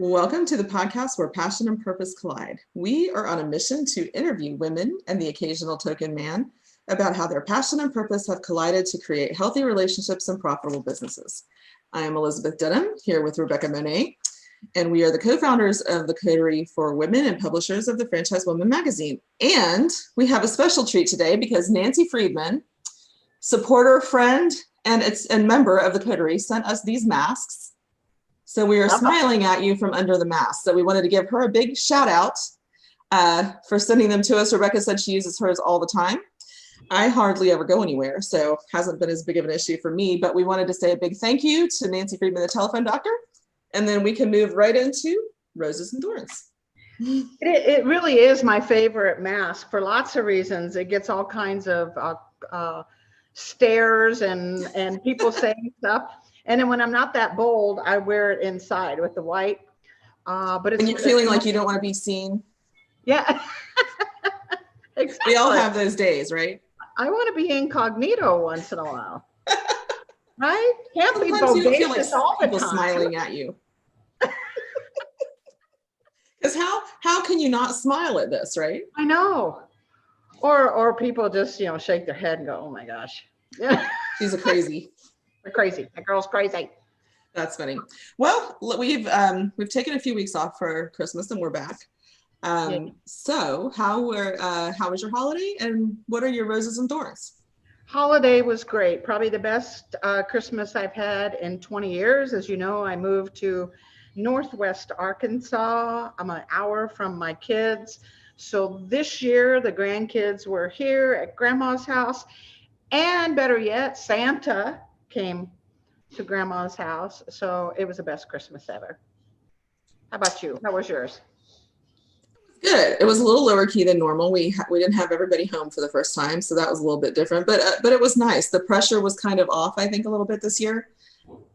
Welcome to the podcast where passion and purpose collide. We are on a mission to interview women and the occasional token man about how their passion and purpose have collided to create healthy relationships and profitable businesses. I am Elizabeth Denham, here with Rebecca Monet, and we are the co-founders of the Coterie for Women and publishers of the Franchise Woman magazine. And we have a special treat today because Nancy Friedman, supporter, friend, and member of the Coterie, sent us these masks. So we are smiling at you from under the mask. So we wanted to give her a big shout out for sending them to us. Rebecca said she uses hers all the time. I hardly ever go anywhere, so hasn't been as big of an issue for me, but we wanted to say a big thank you to Nancy Friedman, the telephone doctor, and then we can move right into Roses and Thorns. It really is my favorite mask for lots of reasons. It gets all kinds of stares and people saying stuff. And then when I'm not that bold, I wear it inside with the white. But it's, and you're feeling like you don't want to be seen. Yeah. Exactly. We all have those days, right? I want to be incognito once in a while. Right? Can't be Sometimes you don't feel like all the people time. smiling at you. Because how can you not smile at this, right? I know. Or people just, shake their head and go, oh my gosh. Yeah. She's a crazy. They're crazy. That girl's crazy. That's funny. Well, we've taken a few weeks off for Christmas and we're back. So how was your holiday and what are your roses and thorns? Holiday was great. Probably the best Christmas I've had in 20 years. As you know, I moved to Northwest Arkansas. I'm an hour from my kids. So this year the grandkids were here at Grandma's house, and better yet, Santa came to Grandma's house. So it was the best Christmas ever. How about you? How was yours? Good. It was a little lower key than normal. We didn't have everybody home for the first time, so that was a little bit different. But it was nice. The pressure was kind of off, I think, a little bit this year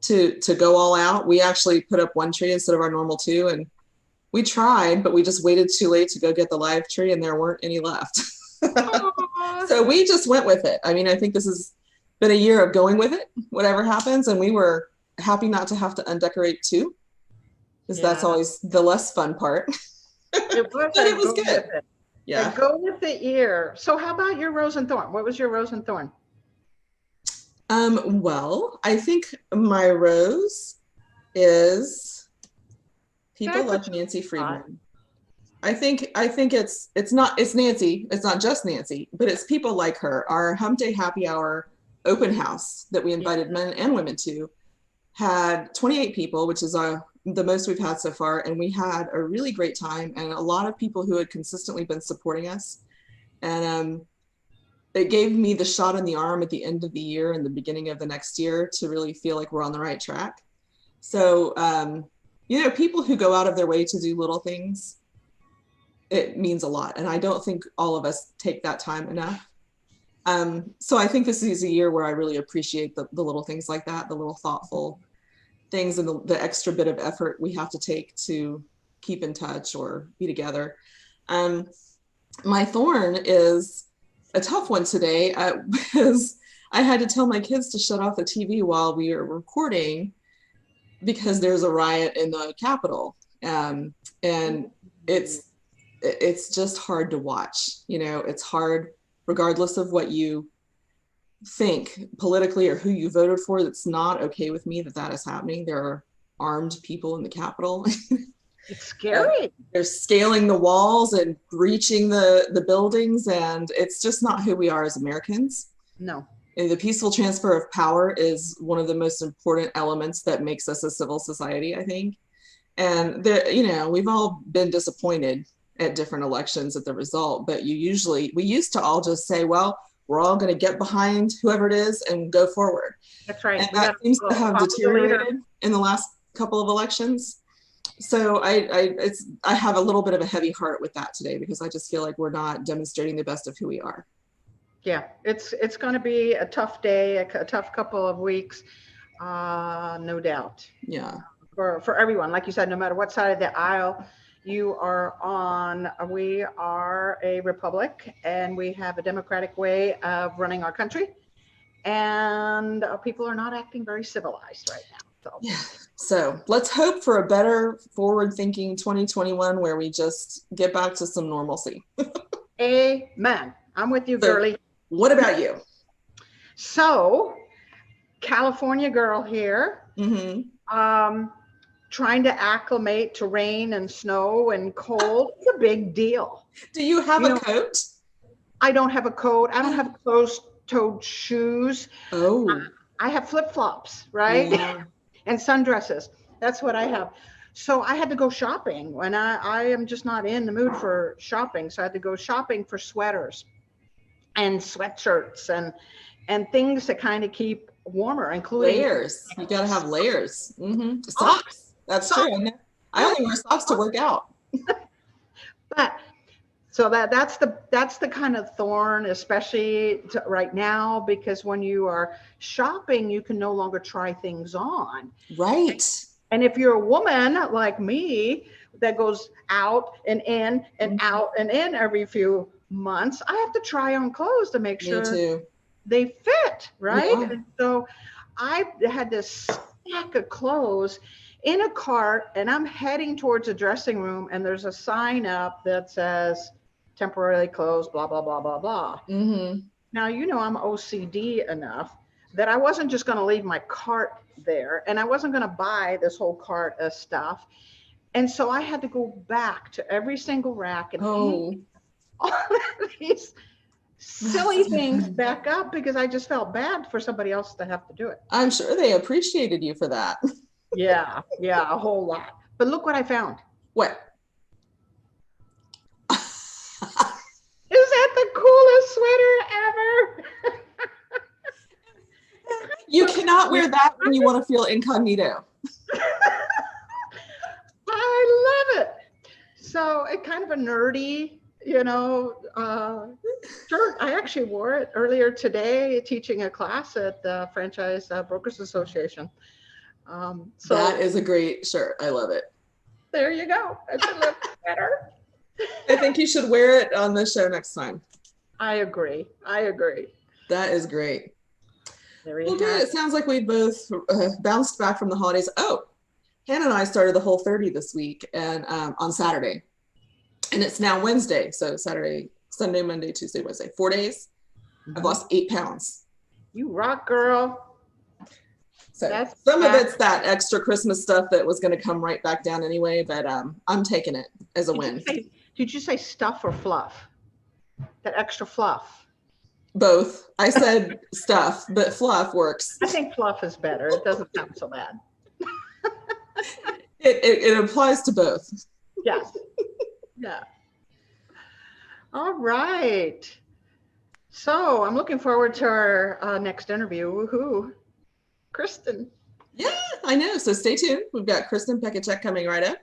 to go all out. We actually put up one tree instead of our normal two, and we tried, but we just waited too late to go get the live tree, and there weren't any left. So we just went with it. I mean, I think this has been a year of going with it, whatever happens, and we were happy not to have to undecorate too, because that's always the less fun part. It was, but it was good. Yeah. Go with the ear. So how about your rose and thorn? What was your rose and thorn? Well, I think my rose is people like Nancy Friedman. I think it's Nancy. It's not just Nancy, but it's people like her. Our Hump Day Happy Hour open house that we invited men and women to had 28 people, which is the most we've had so far. And we had a really great time and a lot of people who had consistently been supporting us. And it gave me the shot in the arm at the end of the year and the beginning of the next year to really feel like we're on the right track. So, people who go out of their way to do little things, it means a lot. And I don't think all of us take that time enough. So I think this is a year where I really appreciate the little things like that, the little thoughtful things and the extra bit of effort we have to take to keep in touch or be together. My thorn is a tough one today because I had to tell my kids to shut off the TV while we are recording because there's a riot in the Capitol. And it's just hard to watch. It's hard regardless of what you think politically or who you voted for. That's not okay with me that is happening. There are armed people in the Capitol. It's scary. They're scaling the walls and breaching the buildings, and it's just not who we are as Americans. No. And the peaceful transfer of power is one of the most important elements that makes us a civil society, I think. And we've all been disappointed at different elections at the result, but we used to all just say, well, we're all going to get behind whoever it is and go forward. That's right. And that seems to have deteriorated in the last couple of elections. So I have a little bit of a heavy heart with that today because I just feel like we're not demonstrating the best of who we are. Yeah, it's going to be a tough day, a tough couple of weeks, no doubt. Yeah. For everyone, like you said, no matter what side of the aisle you are on, we are a republic and we have a democratic way of running our country, and people are not acting very civilized right now. So. Yeah. So let's hope for a better forward-thinking 2021 where we just get back to some normalcy. Amen. I'm with you, So, girly. what about you? So, California girl here. Mm-hmm. Trying to acclimate to rain and snow and cold. It's a big deal. Do you have a coat? I don't have a coat. I don't have closed-toed shoes. Oh. I have flip-flops, right? Yeah. And sundresses. That's what I have. So I had to go shopping when I am just not in the mood for shopping. So I had to go shopping for sweaters and sweatshirts and things to kind of keep warmer, including layers. You got to have layers. Mm-hmm. Socks. That's socks. true. I only wear socks to work out. But so that's the kind of thorn, especially right now, because when you are shopping, you can no longer try things on. Right. And if you're a woman like me that goes out and in and out and in every few months, I have to try on clothes to make sure they fit, right? Yeah. And so I had this stack of clothes in a cart, and I'm heading towards a dressing room, and there's a sign up that says temporarily closed, blah, blah, blah, blah, blah. Mm-hmm. Now, I'm OCD enough that I wasn't just going to leave my cart there, and I wasn't going to buy this whole cart of stuff. And so I had to go back to every single rack and hang all of these silly things back up because I just felt bad for somebody else to have to do it. I'm sure they appreciated you for that. Yeah, a whole lot. But look what I found. What? Is that the coolest sweater ever? You cannot wear that when you want to feel incognito. I love it. So it's kind of a nerdy, shirt. I actually wore it earlier today teaching a class at the Franchise Brokers Association. So that is a great shirt. I love it. There you go. It's a little better. I think you should wear it on the show next time. I agree. That is great. Well, good. It sounds like we both bounced back from the holidays. Oh, Hannah and I started the Whole30 this week and on Saturday. And it's now Wednesday. So Saturday, Sunday, Monday, Tuesday, Wednesday, 4 days. Mm-hmm. I've lost 8 pounds. You rock, girl. So some of it's that extra Christmas stuff that was going to come right back down anyway, but I'm taking it as a win. Did you say stuff or fluff? That extra fluff. Both. I said stuff, but fluff works. I think fluff is better. It doesn't sound so bad. It applies to both. Yes. Yeah. All right. So I'm looking forward to our next interview. Woohoo. Kristen. Yeah, I know. So stay tuned. We've got Kristen Pechacek coming right up,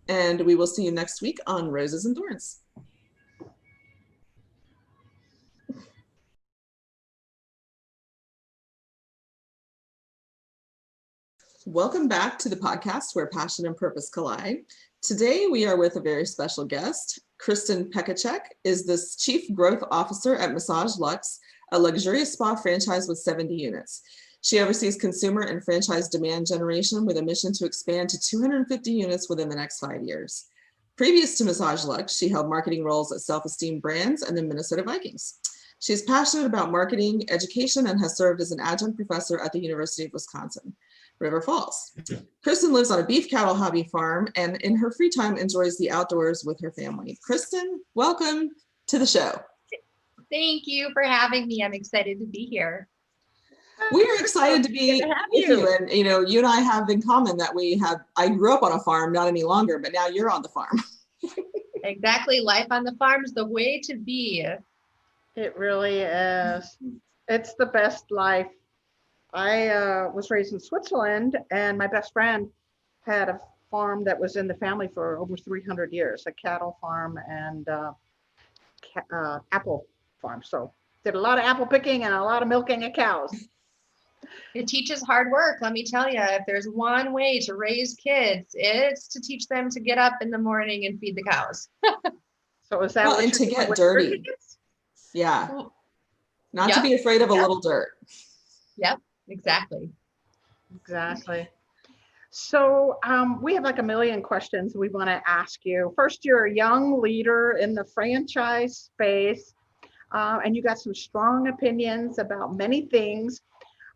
and we will see you next week on Roses and Thorns. Welcome back to the podcast where passion and purpose collide. Today we are with a very special guest. Kristen Pechacek is the Chief Growth Officer at MassageLuxe, a luxurious spa franchise with 70 units. She oversees consumer and franchise demand generation with a mission to expand to 250 units within the next 5 years. Previous to MassageLuxe, she held marketing roles at Self-Esteem Brands and the Minnesota Vikings. She is passionate about marketing, education, and has served as an adjunct professor at the University of Wisconsin, River Falls. Kristen lives on a beef cattle hobby farm and in her free time enjoys the outdoors with her family. Kristen, welcome to the show. Thank you for having me. I'm excited to be here. We're excited to be with you. And you and I have in common that I grew up on a farm, not any longer, but now you're on the farm. Exactly. Life on the farm is the way to be. It really is. It's the best life. I was raised in Switzerland, and my best friend had a farm that was in the family for over 300 years, a cattle farm and apple farm. So did a lot of apple picking and a lot of milking of cows. It teaches hard work. Let me tell you, if there's one way to raise kids, it's to teach them to get up in the morning and feed the cows. So is that what and to get dirty? Yeah. Not to be afraid of a little dirt. Yep, exactly. Exactly. So we have like a million questions we want to ask you. First, you're a young leader in the franchise space, and you got some strong opinions about many things.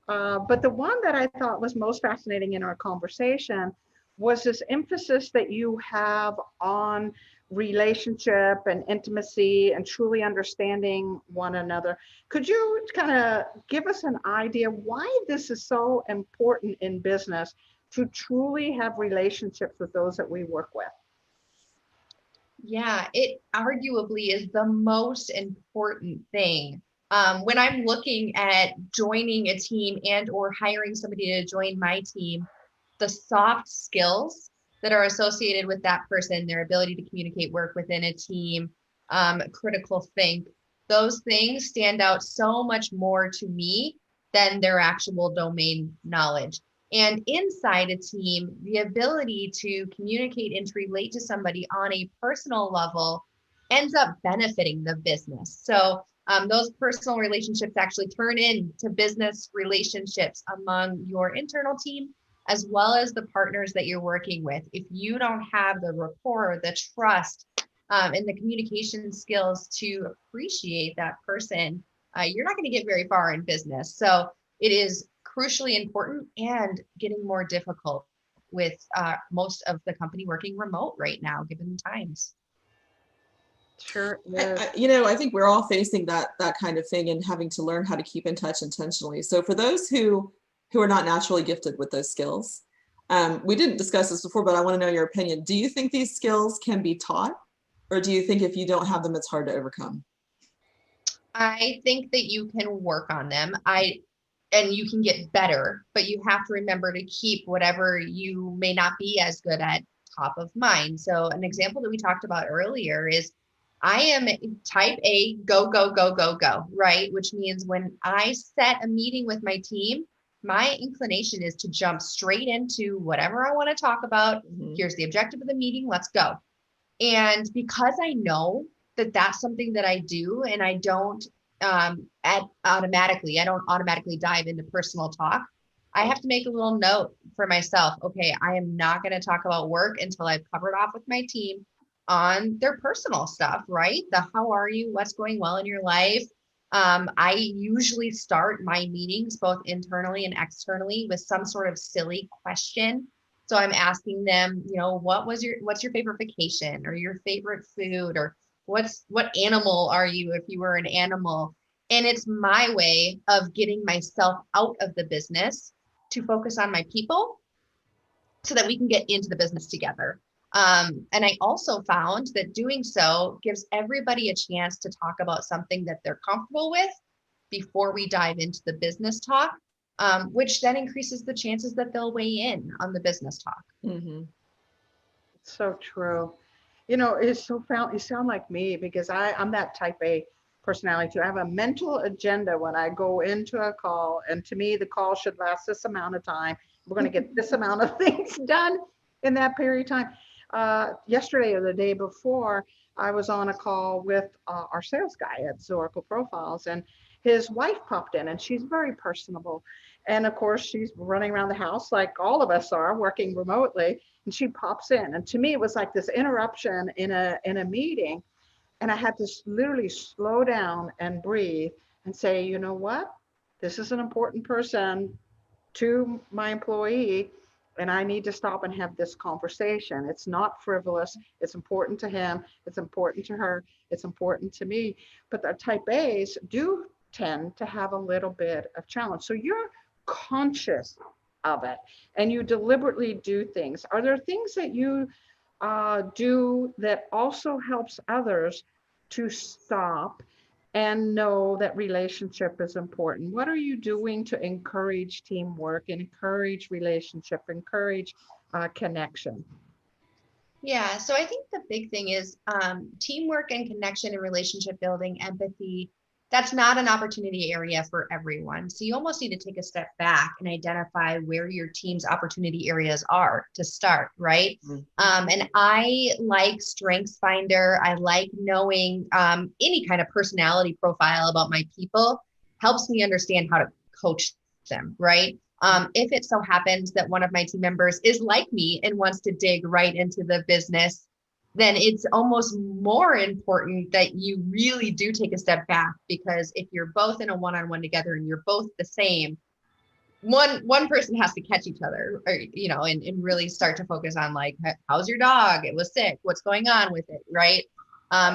But the one that I thought was most fascinating in our conversation was this emphasis that you have on relationship and intimacy and truly understanding one another. Could you kind of give us an idea why this is so important in business to truly have relationships with those that we work with? Yeah, it arguably is the most important thing. When I'm looking at joining a team and or hiring somebody to join my team, the soft skills that are associated with that person, their ability to communicate, work within a team, critical think, those things stand out so much more to me than their actual domain knowledge. And inside a team, the ability to communicate and to relate to somebody on a personal level ends up benefiting the business. So those personal relationships actually turn into business relationships among your internal team, as well as the partners that you're working with. If you don't have the rapport, the trust, and the communication skills to appreciate that person, you're not going to get very far in business. So it is crucially important and getting more difficult with most of the company working remote right now, given the times. Sure is. I think we're all facing that kind of thing and having to learn how to keep in touch intentionally. So for those who are not naturally gifted with those skills, we didn't discuss this before, but I want to know your opinion. Do you think these skills can be taught, or do you think if you don't have them, it's hard to overcome? I think that you can work on them. And you can get better, but you have to remember to keep whatever you may not be as good at top of mind. So an example that we talked about earlier is I am type A, go, go, go, go, go, right? Which means when I set a meeting with my team, my inclination is to jump straight into whatever I want to talk about. Mhm. Here's the objective of the meeting. Let's go. And because I know that that's something that I do, and I don't I don't automatically dive into personal talk. I have to make a little note for myself. Okay, I am not going to talk about work until I've covered off with my team on their personal stuff, right? The how are you? What's going well in your life? I usually start my meetings both internally and externally with some sort of silly question. So I'm asking them, what's your favorite vacation or your favorite food, or what animal are you if you were an animal? And it's my way of getting myself out of the business to focus on my people so that we can get into the business together. And I also found that doing so gives everybody a chance to talk about something that they're comfortable with before we dive into the business talk, which then increases the chances that they'll weigh in on the business talk. Mm-hmm. So true. You sound like me because I'm that type A personality too. I have a mental agenda when I go into a call, and to me, the call should last this amount of time. We're going to get this amount of things done in that period of time. Yesterday or the day before, I was on a call with our sales guy at Zoracle Profiles, and his wife popped in, and she's very personable. And of course, she's running around the house like all of us are, working remotely. And she pops in, and to me, it was like this interruption in a meeting, and I had to literally slow down and breathe and say, you know what, this is an important person to my employee, and I need to stop and have this conversation. It's not frivolous. It's important to him. It's important to her. It's important to me. But the type A's do tend to have a little bit of challenge. So you're conscious of it and you deliberately do things. Are there things that you do that also helps others to stop and know that relationship is important? What are you doing to encourage teamwork and encourage relationship, encourage connection? Yeah, so I think the big thing is teamwork and connection and relationship building, empathy. That's not an opportunity area for everyone. So you almost need to take a step back and identify where your team's opportunity areas are to start, right? Mm-hmm. And I like Strengths Finder. I like knowing any kind of personality profile about my people helps me understand how to coach them, right? If it so happens that one of my team members is like me and wants to dig right into the business, then it's almost more important that you really do take a step back, because if you're both in a one-on-one together and you're both the same, one person has to catch each other, or and really start to focus on, like, how's your dog? It was sick. What's going on with it, right?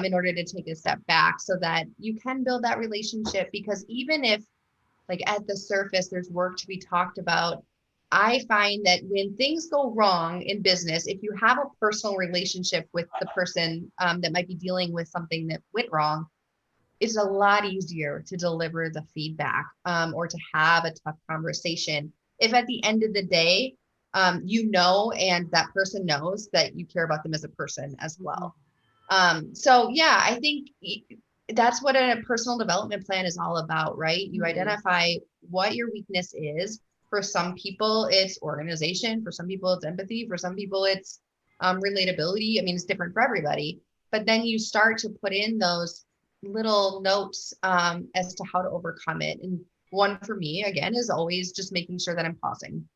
In order to take a step back so that you can build that relationship. Because even if, like, at the surface there's work to be talked about, I find that when things go wrong in business, if you have a personal relationship with the person that might be dealing with something that went wrong, it's a lot easier to deliver the feedback, or to have a tough conversation. If at the end of the day, and that person knows that you care about them as a person as well. So yeah, I think that's what a personal development plan is all about, right? You identify what your weakness is. For some people, it's organization. For some people, it's empathy. For some people, it's relatability. I mean, it's different for everybody. But then you start to put in those little notes as to how to overcome it. And one for me, again, is always just making sure that I'm pausing.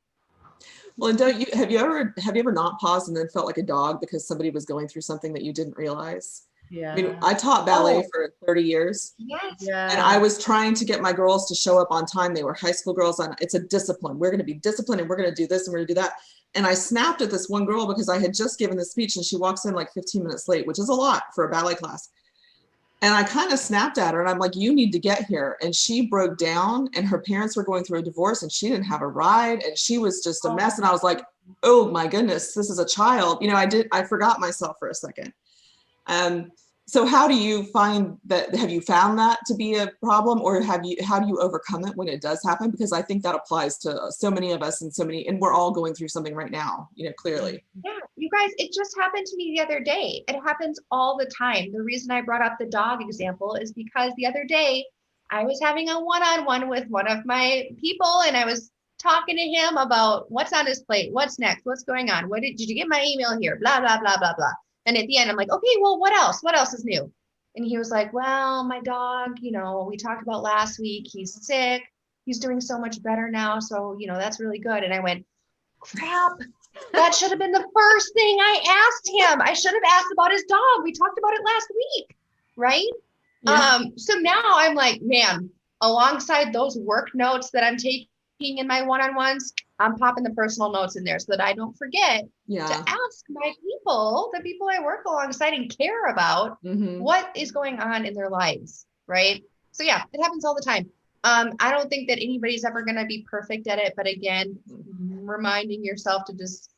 Well, and have you ever not paused and then felt like a dog because somebody was going through something that you didn't realize? Yeah. I mean, I taught ballet for 30 years. Yes. Yeah. And I was trying to get my girls to show up on time. They were high school girls, and it's a discipline. We're going to be disciplined, and we're going to do this and we're going to do that. And I snapped at this one girl because I had just given the speech and she walks in like 15 minutes late, which is a lot for a ballet class. And I kind of snapped at her and I'm like, you need to get here. And she broke down, and her parents were going through a divorce and she didn't have a ride and she was just a mess. And I was like, oh my goodness, this is a child. I forgot myself for a second. So how do you find that? Have you found that to be a problem, or how do you overcome it when it does happen? Because I think that applies to so many of us, and we're all going through something right now, clearly. Yeah, you guys, it just happened to me the other day. It happens all the time. The reason I brought up the dog example is because the other day I was having a one-on-one with one of my people, and I was talking to him about what's on his plate, what's next, what's going on, did you get my email here, blah, blah, blah, blah, blah. And at the end, I'm like, okay, well, what else? What else is new? And he was like, well, my dog, we talked about last week, he's sick. He's doing so much better now. So, that's really good. And I went, crap, that should have been the first thing I asked him. I should have asked about his dog. We talked about it last week, right? Yeah. So now I'm like, man, alongside those work notes that I'm taking in my one-on-ones, I'm popping the personal notes in there so that I don't forget to ask my people, the people I work alongside and care about, what is going on in their lives, right? So yeah, it happens all the time. I don't think that anybody's ever going to be perfect at it, but again, reminding yourself to just,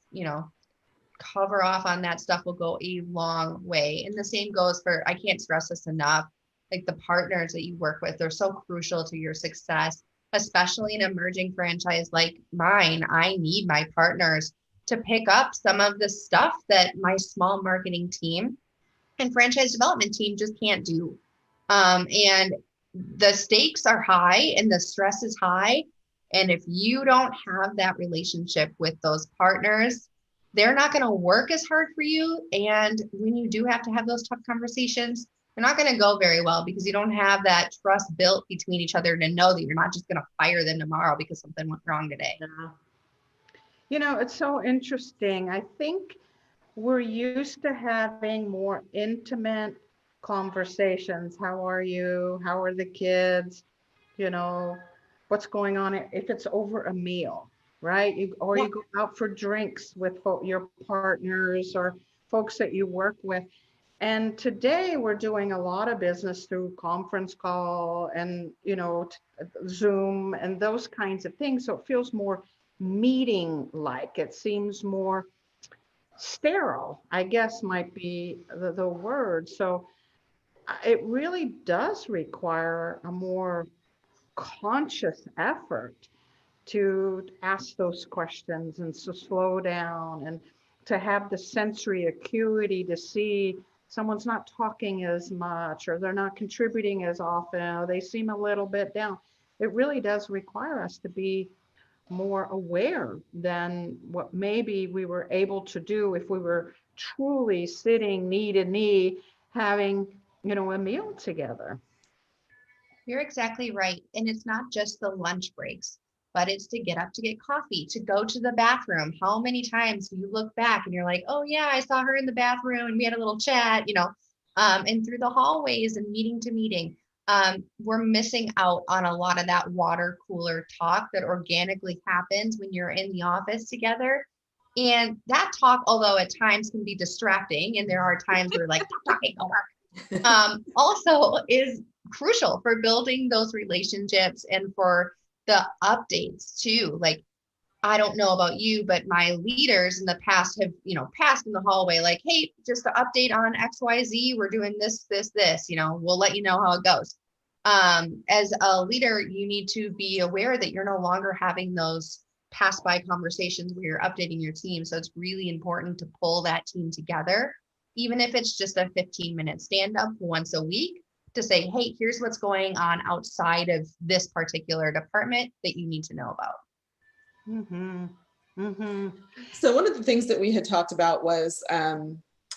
cover off on that stuff will go a long way. And the same goes for, I can't stress this enough, like the partners that you work with, they're so crucial to your success. Especially an emerging franchise like mine, I need my partners to pick up some of the stuff that my small marketing team and franchise development team just can't do. And the stakes are high and the stress is high. And if you don't have that relationship with those partners, they're not going to work as hard for you. And when you do have to have those tough conversations, they're not going to go very well because you don't have that trust built between each other to know that you're not just going to fire them tomorrow because something went wrong today. Yeah. It's so interesting. I think we're used to having more intimate conversations. How are you? How are the kids? What's going on if it's over a meal, right? You go out for drinks with your partners or folks that you work with. And today we're doing a lot of business through conference call and, Zoom and those kinds of things. So it feels more meeting-like. It seems more sterile, I guess might be the word. So it really does require a more conscious effort to ask those questions and to slow down and to have the sensory acuity to see someone's not talking as much or they're not contributing as often or they seem a little bit down. It really does require us to be more aware than what maybe we were able to do if we were truly sitting knee to knee having, a meal together. You're exactly right. And it's not just the lunch breaks, but it's to get up to get coffee, to go to the bathroom. How many times do you look back and you're like, oh yeah, I saw her in the bathroom and we had a little chat, and through the hallways and meeting to meeting. We're missing out on a lot of that water cooler talk that organically happens when you're in the office together. And that talk, although at times can be distracting, and there are times where like, stop talking, go work, also is crucial for building those relationships and for the updates too. Like, I don't know about you, but my leaders in the past have, passed in the hallway, like, hey, just to update on XYZ, we're doing this, we'll let you know how it goes. As a leader, you need to be aware that you're no longer having those pass by conversations where you're updating your team. So it's really important to pull that team together, even if it's just a 15-minute stand up once a week, to say, hey, here's what's going on outside of this particular department that you need to know about. Mm-hmm. Mm-hmm. So one of the things that we had talked about was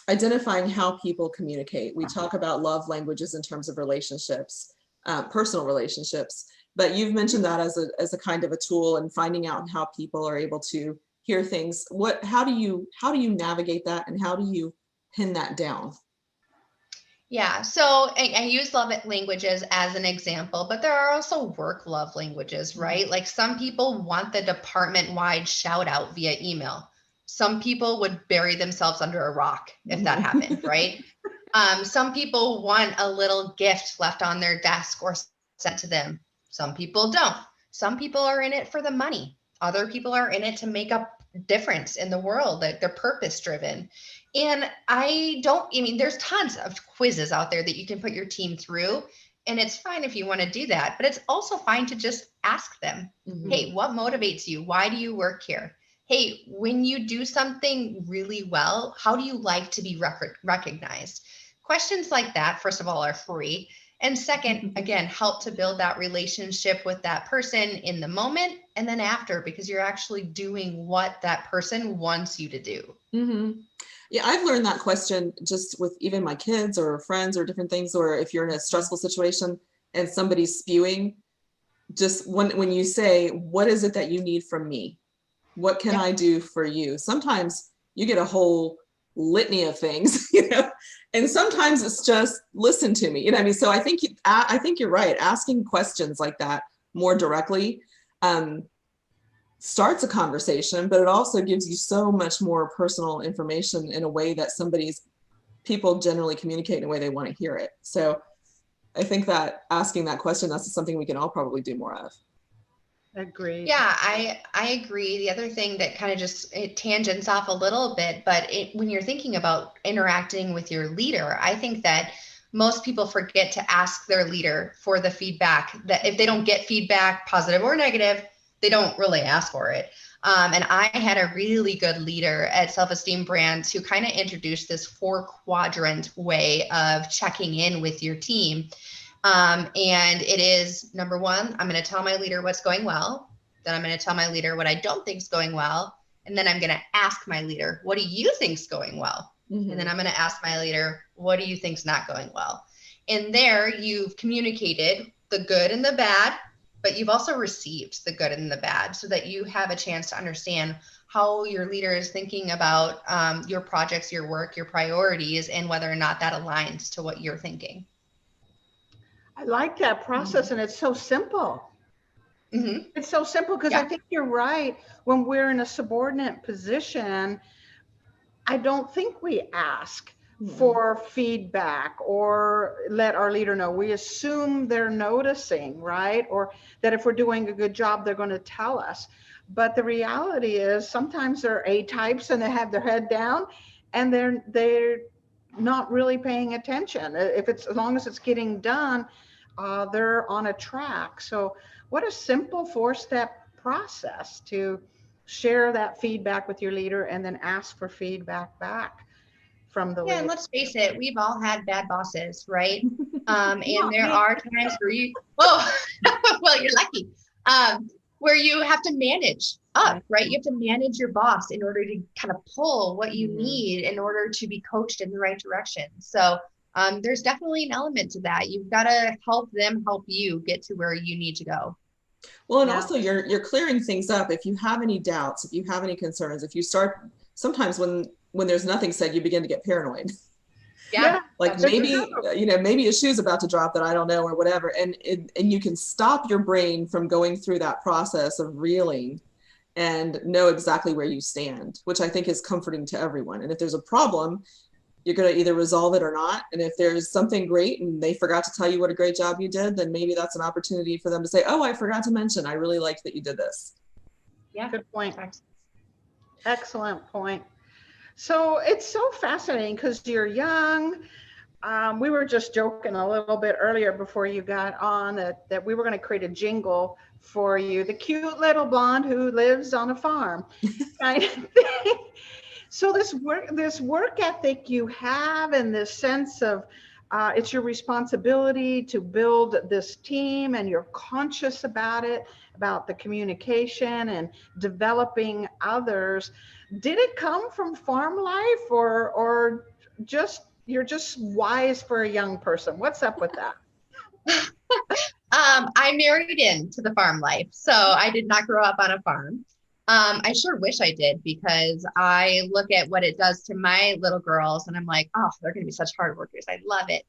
identifying how people communicate. We talk about love languages in terms of relationships, personal relationships, but you've mentioned that as a kind of a tool, and finding out how people are able to hear things. How do you navigate that, and how do you pin that down? Yeah, so I use love languages as an example, but there are also work love languages, right? Like some people want the department-wide shout out via email. Some people would bury themselves under a rock if that happened, right? Some people want a little gift left on their desk or sent to them. Some people don't. Some people are in it for the money. Other people are in it to make a difference in the world, like they're purpose driven. And there's tons of quizzes out there that you can put your team through. And it's fine if you want to do that, but it's also fine to just ask them, hey, what motivates you? Why do you work here? Hey, when you do something really well, how do you like to be recognized? Questions like that, first of all, are free. And second, again, help to build that relationship with that person in the moment and then after, because you're actually doing what that person wants you to do. Mm-hmm. Yeah, I've learned that question just with even my kids or friends or different things, or if you're in a stressful situation and somebody's spewing, just when you say, what is it that you need from me? What can I do for you? Sometimes you get a whole litany of things, and sometimes it's just listen to me. So I think you're right. Asking questions like that more directly starts a conversation, but it also gives you so much more personal information in a way that people generally communicate in a way they want to hear it. So I think that asking that question, that's something we can all probably do more of. Agreed. Yeah, I agree. The other thing that kind of it tangents off a little bit, but when you're thinking about interacting with your leader, I think that most people forget to ask their leader for the feedback, that if they don't get feedback, positive or negative, they don't really ask for it. And I had a really good leader at Self-Esteem Brands who kind of introduced this 4-quadrant way of checking in with your team. And it is, number 1, I'm going to tell my leader what's going well. Then I'm going to tell my leader what I don't think is going well. And then I'm going to ask my leader, what do you think is going well? Mm-hmm. And then I'm going to ask my leader, what do you think is not going well? And there you've communicated the good and the bad, but you've also received the good and the bad so that you have a chance to understand how your leader is thinking about your projects, your work, your priorities, and whether or not that aligns to what you're thinking. I like that process, and it's so simple. Mm-hmm. It's so simple because I think you're right. When we're in a subordinate position, I don't think we ask for feedback or let our leader know. We assume they're noticing, right? Or that if we're doing a good job, they're going to tell us. But the reality is sometimes they're A-types and they have their head down and they're not really paying attention. As long as it's getting done, they're on a track. So what a simple 4-step process to share that feedback with your leader and then ask for feedback back from the leader. And let's face it, we've all had bad bosses, right? And there are times where well, you're lucky, where you have to manage up, right? You have to manage your boss in order to kind of pull what you need in order to be coached in the right direction. So there's definitely an element to that. You've got to help them help you get to where you need to go. Well, and Yeah. also you're clearing things up. If you have any doubts, if you have any concerns, if you start, sometimes when there's nothing said, you begin to get paranoid. Yeah, Like that's maybe, true. maybe a shoe's about to drop that I don't know or whatever. And you can stop your brain from going through that process of reeling and know exactly where you stand, which I think is comforting to everyone. And if there's a problem, you're going to either resolve it or not. And if there's something great and they forgot to tell you what a great job you did, then maybe that's an opportunity for them to say, oh, I forgot to mention, I really liked that you did this. Yeah. Good point. Excellent point. So it's so fascinating because you're young. We were just joking a little bit earlier before you got on that we were going to create a jingle for you, the cute little blonde who lives on a farm kind of thing. So this work ethic you have and this sense of it's your responsibility to build this team, and you're conscious about it, about the communication and developing others. Did it come from farm life, or just you're just wise for a young person? What's up with that? I married into the farm life, so I did not grow up on a farm. I sure wish I did, because I look at what it does to my little girls and I'm like, oh, they're going to be such hard workers. I love it.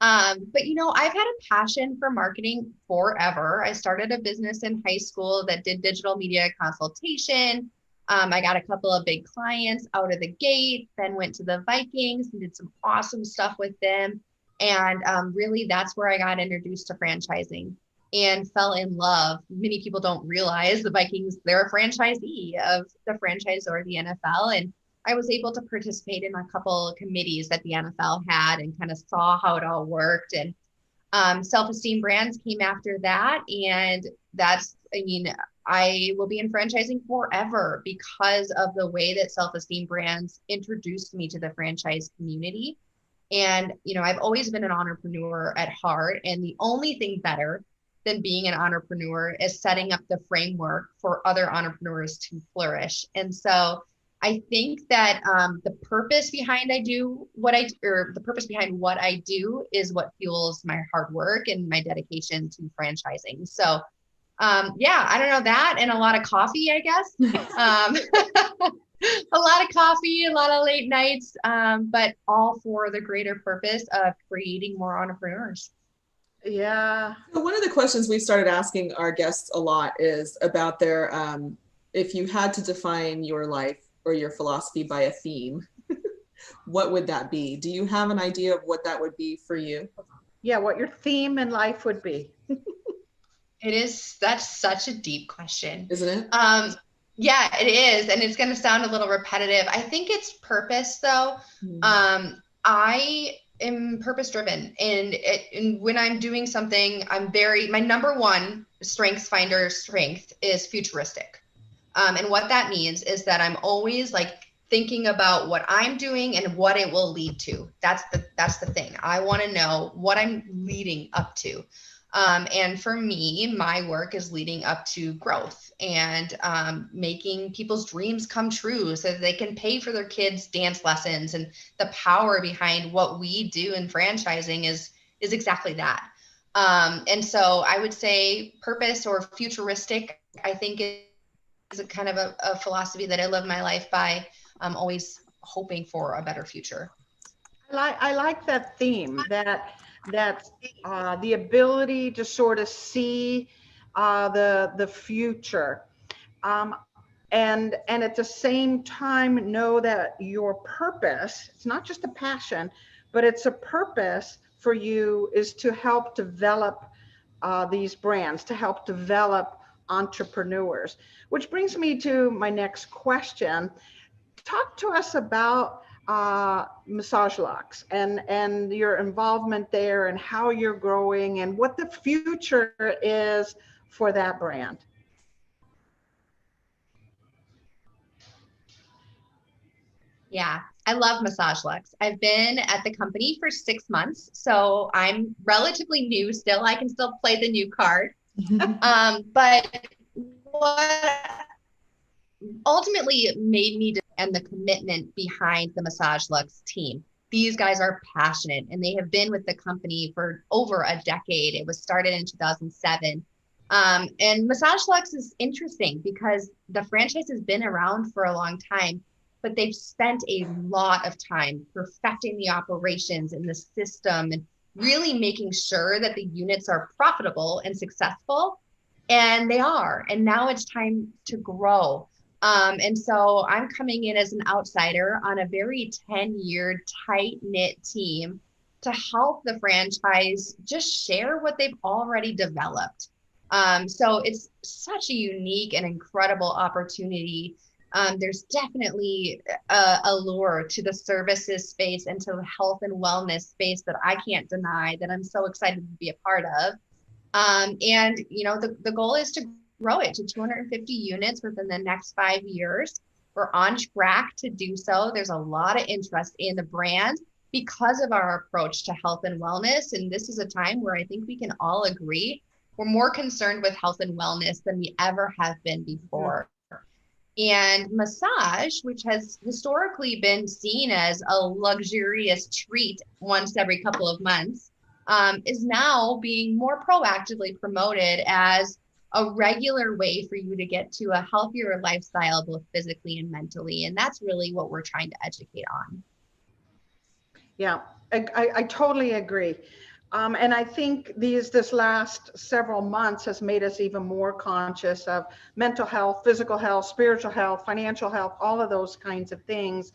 But I've had a passion for marketing forever. I started a business in high school that did digital media consultation. I got a couple of big clients out of the gate, then went to the Vikings and did some awesome stuff with them. And really, that's where I got introduced to franchising and fell in love. Many people don't realize the Vikings, they're a franchisee of the franchisor, the NFL. And I was able to participate in a couple of committees that the NFL had and kind of saw how it all worked. And Self-Esteem Brands came after that. And I will be in franchising forever because of the way that Self-Esteem Brands introduced me to the franchise community. And, I've always been an entrepreneur at heart. And the only thing better than being an entrepreneur is setting up the framework for other entrepreneurs to flourish. And so I think that the purpose behind what I do is what fuels my hard work and my dedication to franchising. So I don't know, that and a lot of coffee, I guess. A lot of coffee, a lot of late nights, but all for the greater purpose of creating more entrepreneurs. Yeah. So one of the questions we started asking our guests a lot is about their, if you had to define your life or your philosophy by a theme, what would that be? Do you have an idea of what that would be for you? Yeah, what your theme in life would be. That's such a deep question. Isn't it? Yeah, it is. And it's going to sound a little repetitive. I think it's purpose though. I am purpose driven, and when I'm doing something, my number one strength is futuristic. And what that means is that I'm always thinking about what I'm doing and what it will lead to. That's the thing. I want to know what I'm leading up to. And for me, my work is leading up to growth and making people's dreams come true so that they can pay for their kids' dance lessons. And the power behind what we do in franchising is exactly that. And so I would say purpose or futuristic, I think is a kind of a philosophy that I live my life by. I'm always hoping for a better future. I like that theme, that the ability to sort of see the future, and at the same time know that your purpose, it's not just a passion, but it's a purpose for you, is to help develop these brands, to help develop entrepreneurs. Which brings me to my next question. Talk to us about MassageLuxe and your involvement there and how you're growing and what the future is for that brand. Yeah, I love MassageLuxe. I've been at the company for 6 months, so I'm relatively new still. I can still play the new card. But what ultimately made me and the commitment behind the MassageLuxe team. These guys are passionate and they have been with the company for over a decade. It was started in 2007. And MassageLuxe is interesting because the franchise has been around for a long time, but they've spent a lot of time perfecting the operations and the system and really making sure that the units are profitable and successful. And they are. And now it's time to grow. And so I'm coming in as an outsider on a very 10-year tight-knit team to help the franchise just share what they've already developed. So it's such a unique and incredible opportunity. There's definitely a lure to the services space and to the health and wellness space that I can't deny, that I'm so excited to be a part of. And the goal is to grow it to 250 units within the next 5 years. We're on track to do so. There's a lot of interest in the brand because of our approach to health and wellness. And this is a time where I think we can all agree we're more concerned with health and wellness than we ever have been before. And massage, which has historically been seen as a luxurious treat once every couple of months, is now being more proactively promoted as a regular way for you to get to a healthier lifestyle, both physically and mentally. And that's really what we're trying to educate on. Yeah, I totally agree. And I think this last several months has made us even more conscious of mental health, physical health, spiritual health, financial health, all of those kinds of things.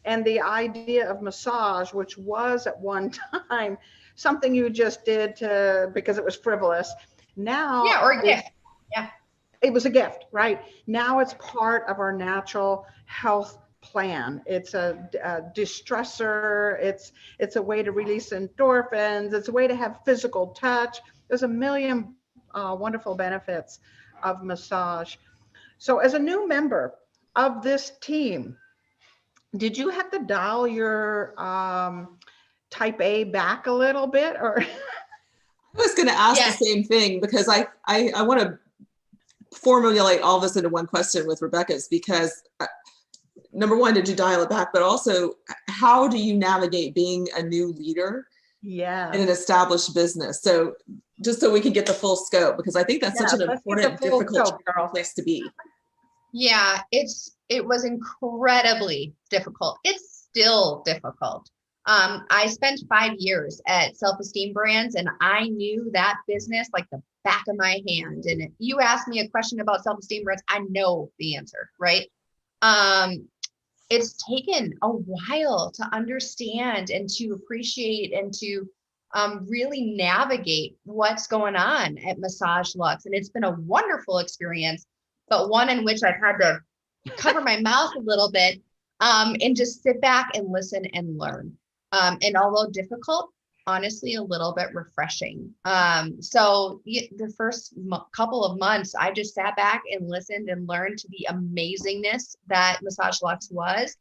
And the idea of massage, which was at one time something you just did because it was frivolous. Now, yeah, or a gift. Yeah, it was a gift, right? Now it's part of our natural health plan. It's a distressor. It's a way to release endorphins. It's a way to have physical touch. There's a million wonderful benefits of massage. So as a new member of this team, did you have to dial your type A back a little bit, or? I was going to ask the same thing, because I want to formulate all this into one question with Rebecca's, because number one, did you dial it back? But also, how do you navigate being a new leader in an established business? So just so we can get the full scope, because I think that's such an important, difficult place to be. Yeah, it was incredibly difficult. It's still difficult. I spent 5 years at Self-Esteem Brands, and I knew that business like the back of my hand. And if you ask me a question about Self-Esteem Brands, I know the answer, right? It's taken a while to understand and to appreciate and to really navigate what's going on at MassageLuxe. And it's been a wonderful experience, but one in which I've had to cover my mouth a little bit and just sit back and listen and learn. And although difficult, honestly, a little bit refreshing. So the first couple of months, I just sat back and listened and learned to the amazingness that MassageLuxe was,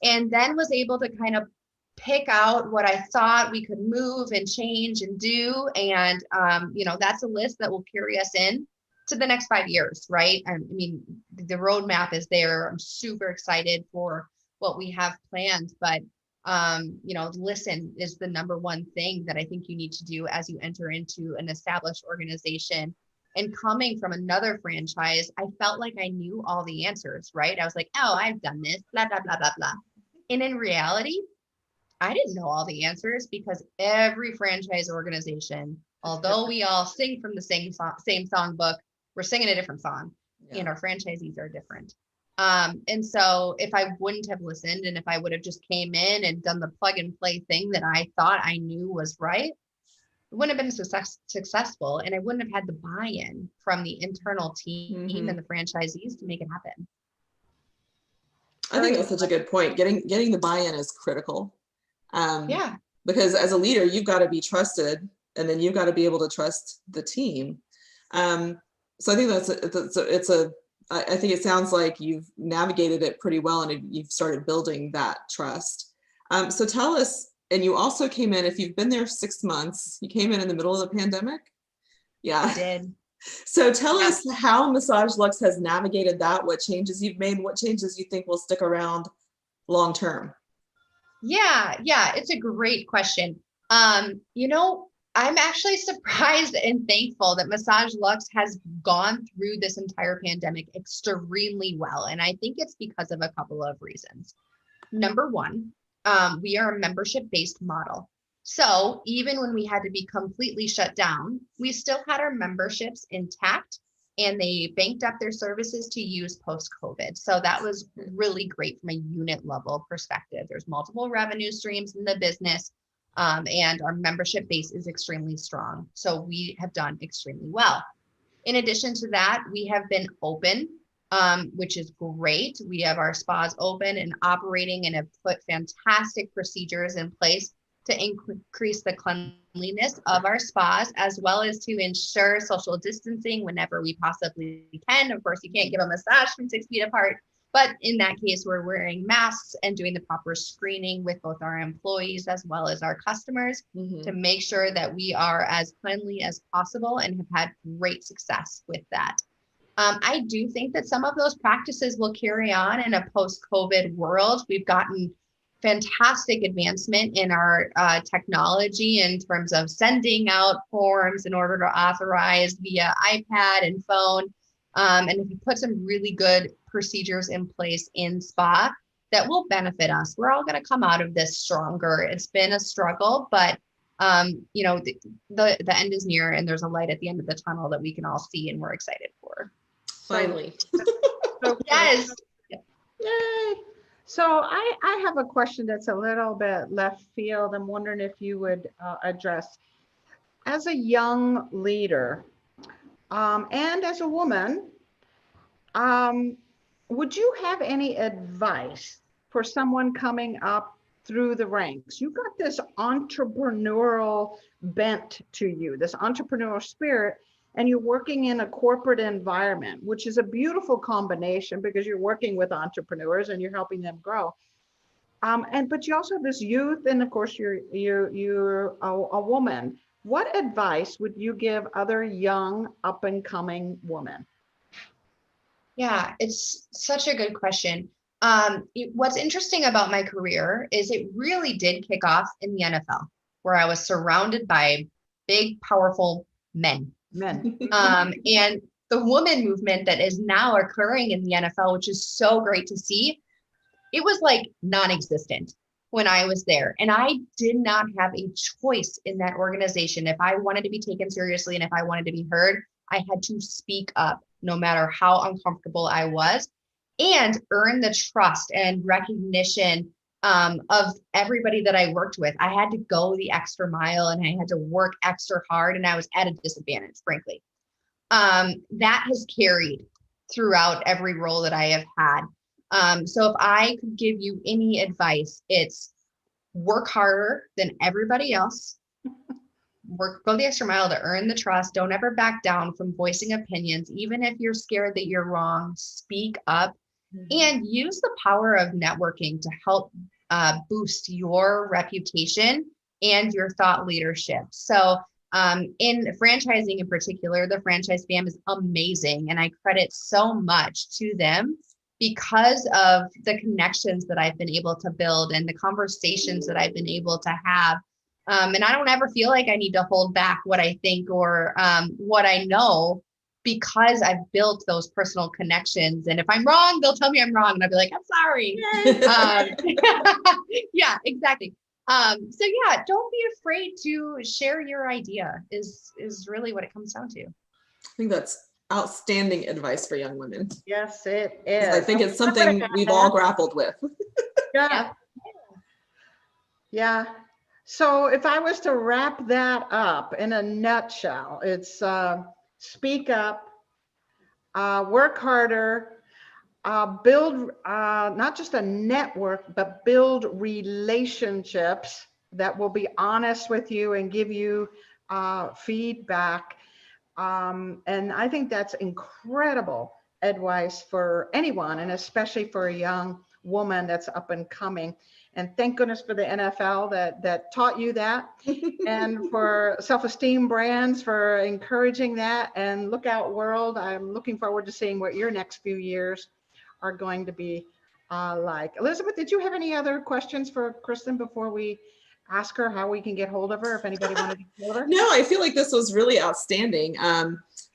and then was able to kind of pick out what I thought we could move and change and do. And, that's a list that will carry us in to the next 5 years, right? I mean, the roadmap is there. I'm super excited for what we have planned, but listen is the number one thing that I think you need to do as you enter into an established organization. And coming from another franchise, I felt like I knew all the answers, right? I was like, oh, I've done this, blah, blah, blah, blah, blah. And in reality, I didn't know all the answers, because every franchise organization, although we all sing from the same songbook, we're singing a different song, and our franchisees are different. And so if I wouldn't have listened, and if I would have just came in and done the plug and play thing that I thought I knew was right, it wouldn't have been successful. And I wouldn't have had the buy-in from the internal team and the franchisees to make it happen. I think that's such a good point. Getting the buy-in is critical. Because as a leader, you've got to be trusted, and then you've got to be able to trust the team. So I think I think it sounds like you've navigated it pretty well, and you've started building that trust. So tell us, and you also came in, if you've been there 6 months, you came in the middle of the pandemic? Yeah. I did. So tell us how MassageLuxe has navigated that, what changes you've made, what changes you think will stick around long term. Yeah, it's a great question. I'm actually surprised and thankful that MassageLuxe has gone through this entire pandemic extremely well. And I think it's because of a couple of reasons. Number one, we are a membership-based model. So even when we had to be completely shut down, we still had our memberships intact and they banked up their services to use post-COVID. So that was really great from a unit level perspective. There's multiple revenue streams in the business, and our membership base is extremely strong. So we have done extremely well. In addition to that, we have been open, which is great. We have our spas open and operating and have put fantastic procedures in place to increase the cleanliness of our spas, as well as to ensure social distancing whenever we possibly can. Of course, you can't give a massage from 6 feet apart, but in that case, we're wearing masks and doing the proper screening with both our employees as well as our customers to make sure that we are as cleanly as possible and have had great success with that. I do think that some of those practices will carry on in a post-COVID world. We've gotten fantastic advancement in our technology in terms of sending out forms in order to authorize via iPad and phone. And if you put some really good procedures in place in spa, that will benefit us. We're all going to come out of this stronger. It's been a struggle, but you know, the end is near and there's a light at the end of the tunnel that we can all see and we're excited for. Finally. So Yes. Yay. So I have a question that's a little bit left field. I'm wondering if you would address, as a young leader and as a woman, would you have any advice for someone coming up through the ranks? You've got this entrepreneurial bent to you, this entrepreneurial spirit, and you're working in a corporate environment, which is a beautiful combination because you're working with entrepreneurs and you're helping them grow. But you also have this youth, and of course you're a woman. What advice would you give other young up and coming women? Yeah, it's such a good question. What's interesting about my career is it really did kick off in the NFL, where I was surrounded by big, powerful men. And the woman movement that is now occurring in the NFL, which is so great to see, it was like non-existent when I was there. And I did not have a choice in that organization. If I wanted to be taken seriously and if I wanted to be heard, I had to speak up no matter how uncomfortable I was and earn the trust and recognition of everybody that I worked with. I had to go the extra mile and I had to work extra hard and I was at a disadvantage, frankly. That has carried throughout every role that I have had. So if I could give you any advice, it's work harder than everybody else. Go the extra mile to earn the trust. Don't ever back down from voicing opinions. Even if you're scared that you're wrong, speak up and use the power of networking to help boost your reputation and your thought leadership. So in franchising in particular, the franchise fam is amazing. And I credit so much to them because of the connections that I've been able to build and the conversations that I've been able to have. And I don't ever feel like I need to hold back what I think or what I know because I've built those personal connections. And if I'm wrong, they'll tell me I'm wrong. And I'll be like, I'm sorry. Yeah, exactly. So yeah, don't be afraid to share your idea is really what it comes down to. I think that's outstanding advice for young women. Yes, it is. I think it's something we've all grappled with. Yeah. Yeah. So if I was to wrap that up in a nutshell, it's speak up, work harder, build not just a network, but build relationships that will be honest with you and give you feedback. And I think that's incredible advice for anyone, and especially for a young woman that's up and coming. And thank goodness for the NFL that taught you that, and for Self-Esteem Brands for encouraging that. And look out, world. I'm looking forward to seeing what your next few years are going to be like. Elizabeth, did you have any other questions for Kristen before we ask her how we can get hold of her if anybody wanted to get hold of her? No, I feel like this was really outstanding.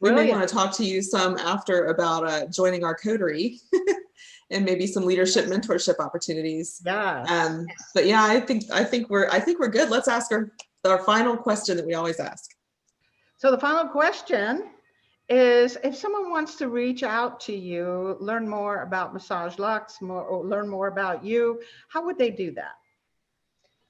We may Brilliant. want to talk to you some after about joining our coterie and maybe some leadership mentorship opportunities. Yeah. But yeah, I think we're good. Let's ask our final question that we always ask. So the final question is, if someone wants to reach out to you, learn more about MassageLuxe, or learn more about you, how would they do that?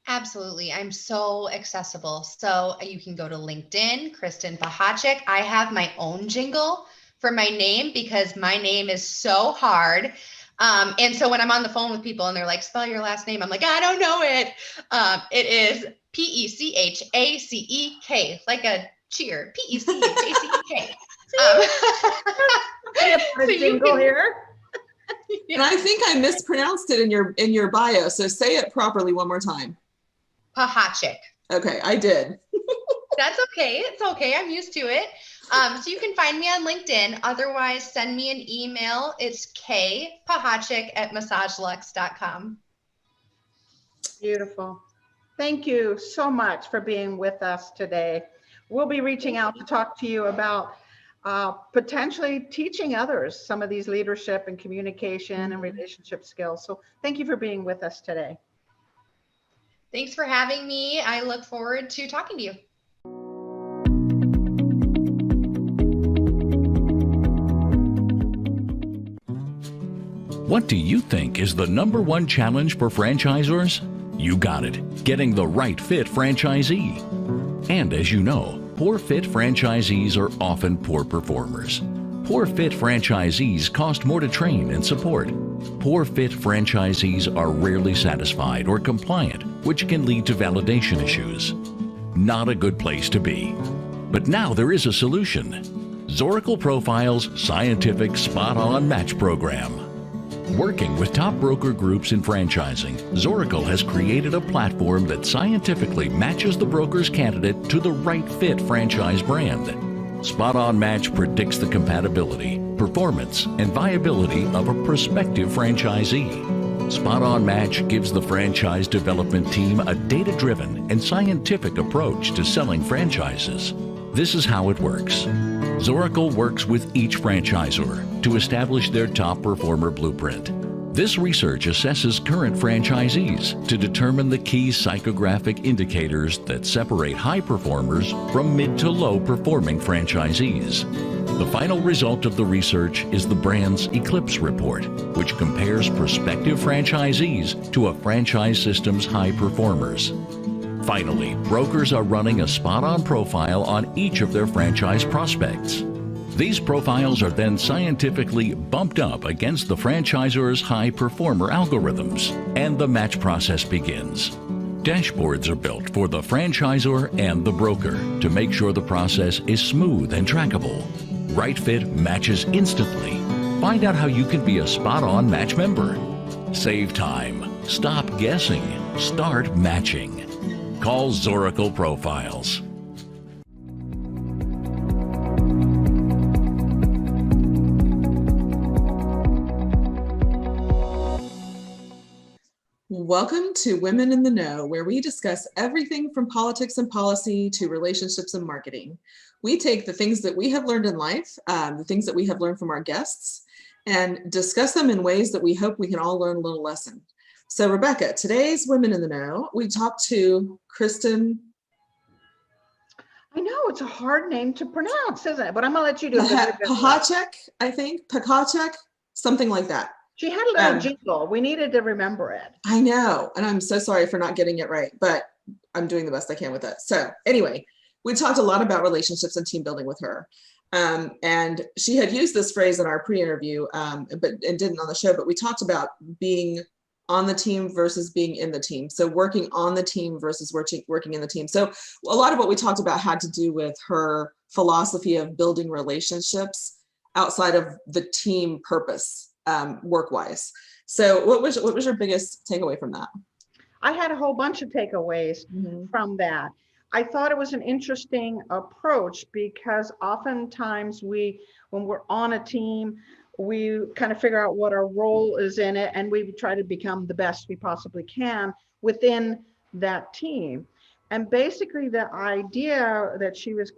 Absolutely. I'm so accessible. So you can go to LinkedIn, Kristen Pechacek. I have my own jingle for my name because my name is so hard. And so when I'm on the phone with people and they're like, spell your last name, I'm like, I don't know it. It is Pechacek, like a cheer, Pechacek. So jingle here. And I think I mispronounced it in your bio. So say it properly one more time. Pechacek. Okay, I did. That's okay. It's okay. I'm used to it. So you can find me on LinkedIn. Otherwise, send me an email. It's kpechacek@massageluxe.com. Beautiful. Thank you so much for being with us today. We'll be reaching out to talk to you about potentially teaching others some of these leadership and communication and relationship skills. So thank you for being with us today. Thanks for having me. I look forward to talking to you. What do you think is the #1 challenge for franchisors? You got it, getting the right fit franchisee. And as you know, poor fit franchisees are often poor performers. Poor fit franchisees cost more to train and support. Poor fit franchisees are rarely satisfied or compliant, which can lead to validation issues. Not a good place to be. But now there is a solution. Zoracle Profile's scientific spot-on match program. Working with top broker groups in franchising, Zoracle has created a platform that scientifically matches the broker's candidate to the right fit franchise brand. Spot On Match predicts the compatibility, performance, and viability of a prospective franchisee. Spot On Match gives the franchise development team a data-driven and scientific approach to selling franchises. This is how it works. Zoracle works with each franchisor to establish their top performer blueprint. This research assesses current franchisees to determine the key psychographic indicators that separate high performers from mid to low performing franchisees. The final result of the research is the brand's Eclipse report, which compares prospective franchisees to a franchise system's high performers. Finally, brokers are running a spot-on profile on each of their franchise prospects. These profiles are then scientifically bumped up against the franchisor's high performer algorithms, and the match process begins. Dashboards are built for the franchisor and the broker to make sure the process is smooth and trackable. Right fit matches instantly. Find out how you can be a spot-on match member. Save time. Stop guessing. Start matching. Call Zoracle Profiles. Welcome to Women in the Know, where we discuss everything from politics and policy to relationships and marketing. We take the things that we have learned in life, the things that we have learned from our guests, and discuss them in ways that we hope we can all learn a little lesson. So Rebecca, today's Women in the Know, we talked to Kristen. I know it's a hard name to pronounce, isn't it? But I'm gonna let you do it. Pechacek, I think, Pechacek, something like that. She had a little jingle. We needed to remember it. I know, and I'm so sorry for not getting it right, but I'm doing the best I can with it. So anyway, we talked a lot about relationships and team building with her. And she had used this phrase in our pre-interview, and didn't on the show, but we talked about being on the team versus being in the team. So working on the team versus working in the team. So a lot of what we talked about had to do with her philosophy of building relationships outside of the team purpose, work-wise. So what was your biggest takeaway from that? I had a whole bunch of takeaways from that. I thought it was an interesting approach because oftentimes when we're on a team, we kind of figure out what our role is in it, and we try to become the best we possibly can within that team. And basically, the idea that she was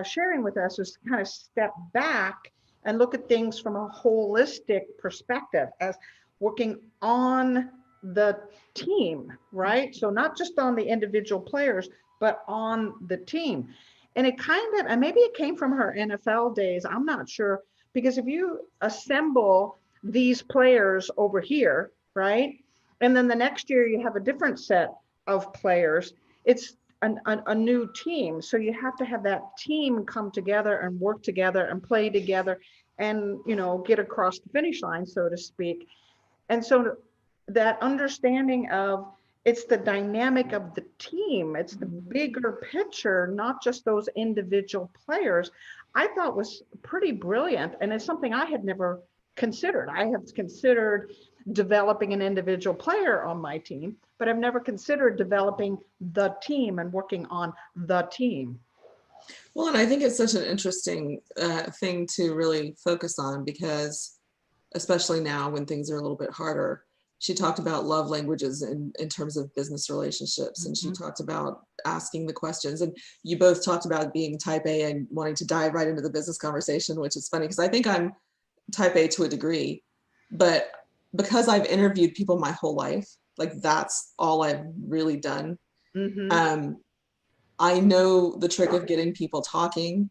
sharing with us was to kind of step back and look at things from a holistic perspective as working on the team, right? So not just on the individual players, but on the team. And it kind of, and maybe it came from her NFL days, I'm not sure, because if you assemble these players over here, right? And then the next year you have a different set of players, it's a new team. So you have to have that team come together and work together and play together and, you know, get across the finish line, so to speak. And so that understanding of it's the dynamic of the team, it's the bigger picture, not just those individual players, I thought was pretty brilliant. And it's something I had never considered. I have considered developing an individual player on my team, but I've never considered developing the team and working on the team. Well, and I think it's such an interesting thing to really focus on, because especially now when things are a little bit harder, she talked about love languages in terms of business relationships. And she talked about asking the questions. And you both talked about being type A and wanting to dive right into the business conversation, which is funny because I think I'm type A to a degree, but because I've interviewed people my whole life, like that's all I've really done. I know the trick of getting people talking,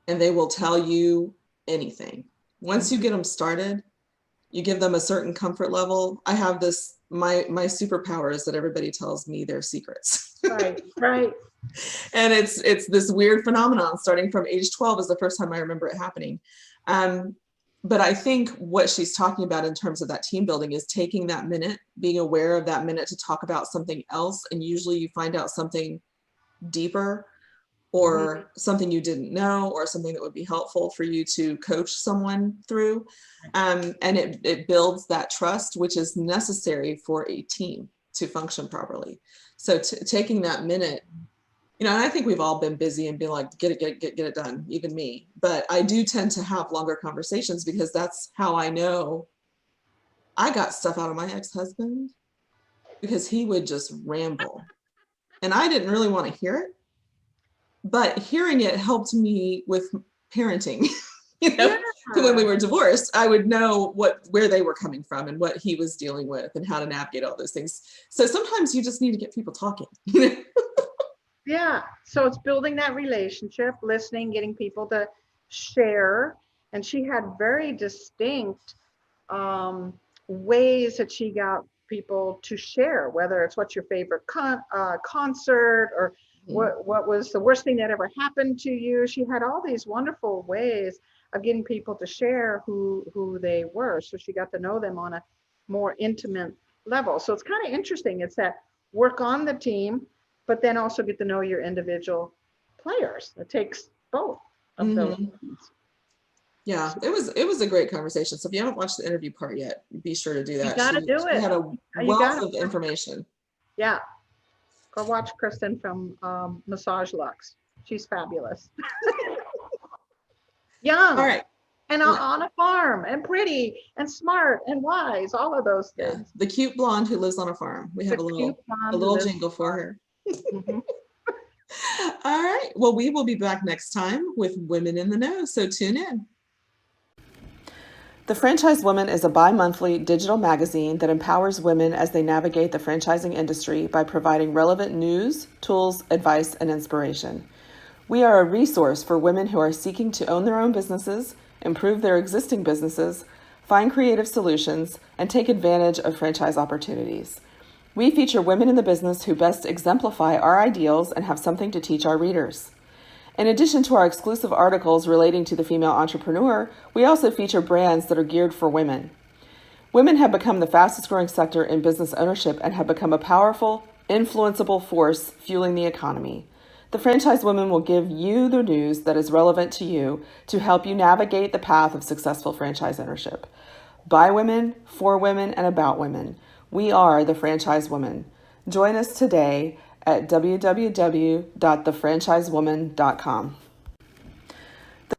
and they will tell you anything. Once you get them started, you give them a certain comfort level. I have this, my superpower is that everybody tells me their secrets. Right, right. And it's this weird phenomenon starting from age 12 is the first time I remember it happening. But I think what she's talking about in terms of that team building is taking that minute, being aware of that minute to talk about something else. And usually you find out something deeper or something you didn't know, or something that would be helpful for you to coach someone through. And it builds that trust, which is necessary for a team to function properly. So taking that minute, you know, and I think we've all been busy and been like, get it done, even me. But I do tend to have longer conversations because that's how I know I got stuff out of my ex-husband, because he would just ramble. And I didn't really want to hear it, but hearing it helped me with parenting. You know, when we were divorced, I would know where they were coming from and what he was dealing with and how to navigate all those things. So sometimes you just need to get people talking. Yeah. So it's building that relationship, listening, getting people to share. And she had very distinct ways that she got people to share, whether it's what's your favorite concert, or what was the worst thing that ever happened to you. She had all these wonderful ways of getting people to share who they were. So she got to know them on a more intimate level. So it's kind of interesting. It's that work on the team, but then also get to know your individual players. It takes both of those things. Yeah, it was a great conversation. So if you haven't watched the interview part yet, be sure to do that. You gotta do it. She had a wealth of information. Yeah. Go watch Kristen from MassageLuxe. She's fabulous. Young. All right. And on a farm, and pretty and smart and wise, all of those things. Yeah. The cute blonde who lives on a farm. We have a little jingle for her. All right. Well, we will be back next time with Women in the Know. So tune in. The Franchise Woman is a bi-monthly digital magazine that empowers women as they navigate the franchising industry by providing relevant news, tools, advice, and inspiration. We are a resource for women who are seeking to own their own businesses, improve their existing businesses, find creative solutions, and take advantage of franchise opportunities. We feature women in the business who best exemplify our ideals and have something to teach our readers. In addition to our exclusive articles relating to the female entrepreneur, we also feature brands that are geared for women. Women have become the fastest growing sector in business ownership and have become a powerful, influenceable force fueling the economy. The Franchise Woman will give you the news that is relevant to you to help you navigate the path of successful franchise ownership. By women, for women, and about women. We are the Franchise Woman. Join us today at www.thefranchisewoman.com.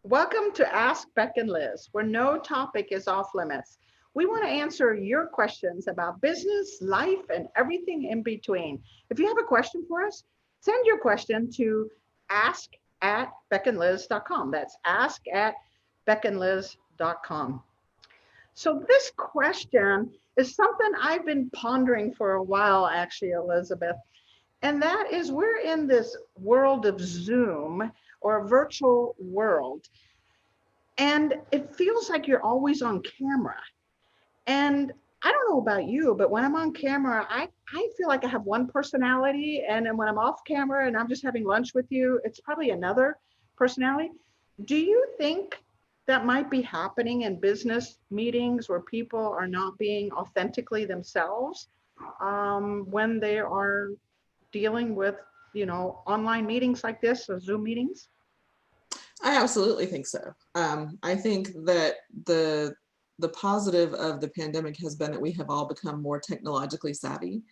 Welcome to Ask Beck and Liz, where no topic is off limits. We want to answer your questions about business, life, and everything in between. If you have a question for us, send your question to ask@beckandliz.com. That's ask@beckandliz.com. So this question is something I've been pondering for a while, actually, Elizabeth. And that is, we're in this world of Zoom, or a virtual world, and it feels like you're always on camera. And I don't know about you, but when I'm on camera, I feel like I have one personality. And then when I'm off camera and I'm just having lunch with you, it's probably another personality. Do you think that might be happening in business meetings where people are not being authentically themselves when they are dealing with, online meetings like this, or Zoom meetings? I absolutely think so. I think that the positive of the pandemic has been that we have all become more technologically savvy,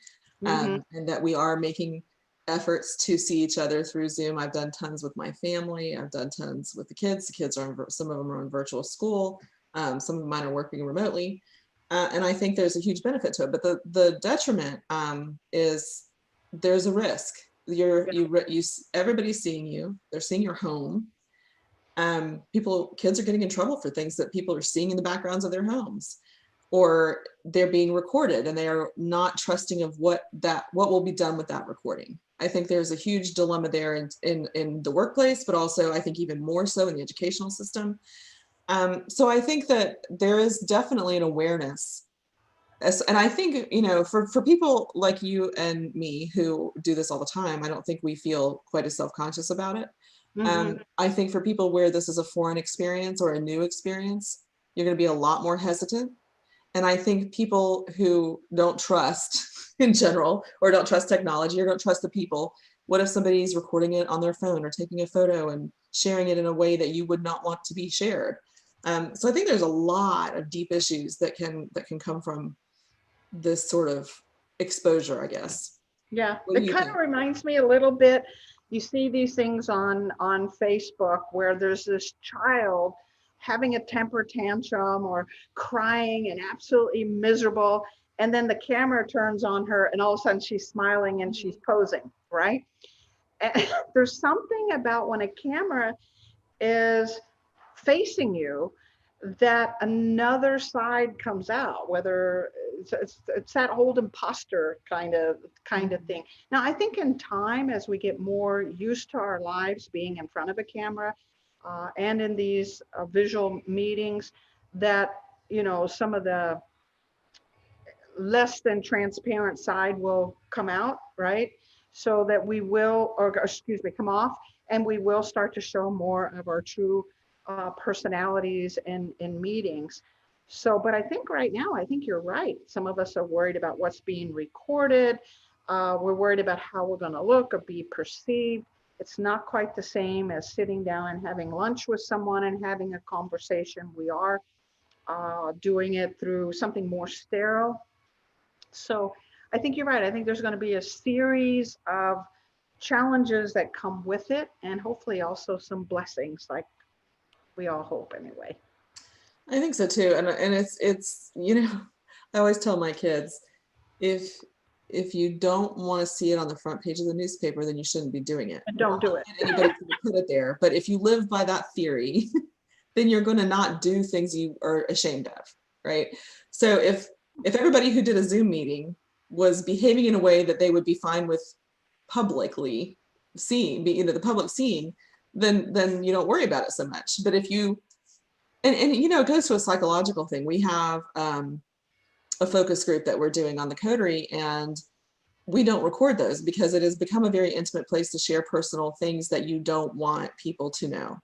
and that we are making efforts to see each other through Zoom. I've done tons with my family. I've done tons with the kids. The kids are some of them are in virtual school. Some of mine are working remotely. And I think there's a huge benefit to it. But the detriment is there's a risk. Everybody's seeing you. They're seeing your home. Kids are getting in trouble for things that people are seeing in the backgrounds of their homes, or they're being recorded and they are not trusting of what will be done with that recording. I think there's a huge dilemma there in the workplace, but also I think even more so in the educational system. So I think that there is definitely an awareness. And I think, for people like you and me who do this all the time, I don't think we feel quite as self-conscious about it. I think for people where this is a foreign experience or a new experience, you're going to be a lot more hesitant. And I think people who don't trust in general, or don't trust technology, or don't trust the people, what if somebody's recording it on their phone or taking a photo and sharing it in a way that you would not want to be shared? So I think there's a lot of deep issues that can come from this sort of exposure, I guess. Yeah, it kind of reminds me a little bit. You see these things on Facebook where there's this child having a temper tantrum or crying and absolutely miserable, and then the camera turns on her and all of a sudden she's smiling and she's posing, right? And there's something about when a camera is facing you that another side comes out, whether it's that old imposter kind of thing. Now, I think in time, as we get more used to our lives being in front of a camera and in these visual meetings, that, some of the less than transparent side will come out, right? So that we will, come off, and we will start to show more of our true personalities in meetings. So, but I think right now, I think you're right. Some of us are worried about what's being recorded. We're worried about how we're going to look or be perceived. It's not quite the same as sitting down and having lunch with someone and having a conversation. We are doing it through something more sterile. So I think you're right. I think there's going to be a series of challenges that come with it, and hopefully also some blessings, like we all hope anyway. I think so too. And it's I always tell my kids, if you don't want to see it on the front page of the newspaper, then you shouldn't be doing it. Don't do it. Anybody can put it there. But if you live by that theory, then you're going to not do things you are ashamed of, right? So if everybody who did a Zoom meeting was behaving in a way that they would be fine with publicly seeing, the public seeing, then you don't worry about it so much. But if you, and it goes to a psychological thing. We have a focus group that we're doing on the coterie, and we don't record those because it has become a very intimate place to share personal things that you don't want people to know.